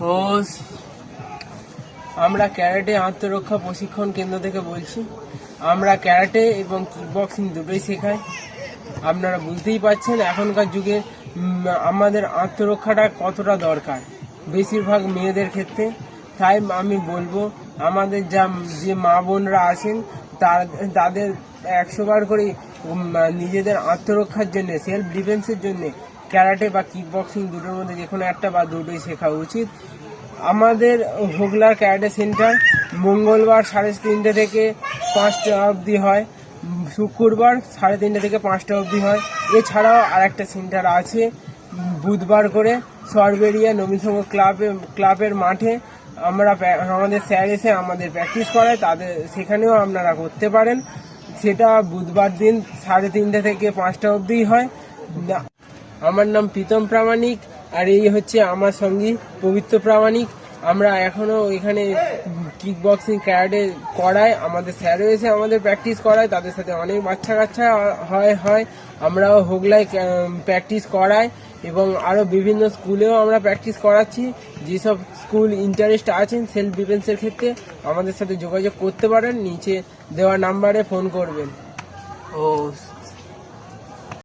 হোস আমরা ক্যারাটে আত্মরক্ষা প্রশিক্ষণ কেন্দ্র থেকে বলছি। আমরা ক্যারাটে এবং কিকবক্সিং দুটোই শেখাই। আপনারা বুঝতেই পারছেন এখনকার যুগে আমাদের আত্মরক্ষাটা কতটা দরকার, বেশিরভাগ মেয়েদের ক্ষেত্রে। তাই আমি বলবো আমাদের যে মা বোনরা আছেন তাদের 100 বার করে নিজেদের আত্মরক্ষার জন্য, সেলফ ডিফেন্সের জন্য ক্যারাটে বা কিকবক্সিং দুটোর মধ্যে যে কোনো একটা বা দুটোই শেখা উচিত। আমাদের হোগলার ক্যারাটে সেন্টার মঙ্গলবার 3:30 থেকে 5টা অবধি হয়, শুক্রবার 3:30 থেকে 5টা অবধি হয়। এছাড়াও আর একটা সেন্টার আছে বুধবার করে সরবেরিয়া নবীন সংঘ ক্লাবের মাঠে। আমাদের স্যার এসে আমাদের প্র্যাকটিস করায়, সেখানেও আপনারা করতে পারেন। সেটা বুধবার দিন 3:30 থেকে 5টা অবধি হয়। আমার নাম প্রীতম প্রামাণিক, আর এই হচ্ছে আমার সঙ্গী পবিত্র প্রামাণিক। আমরা এখনো এখানে কিকবক্সিং ক্যারাটে করাই, আমাদের স্যারও এসে আমাদের প্র্যাকটিস করায়, তাদের সাথে অনেক বাচ্চা কাচ্চা হয়। আমরাও হোগলায় প্র্যাকটিস করাই এবং আরও বিভিন্ন স্কুলেও আমরা প্র্যাকটিস করাচ্ছি। যেসব স্কুল ইন্টারেস্ট আছেন সেলফ ডিফেন্সের ক্ষেত্রে আমাদের সাথে যোগাযোগ করতে পারেন, নিচে দেওয়া নাম্বারে ফোন করবেন।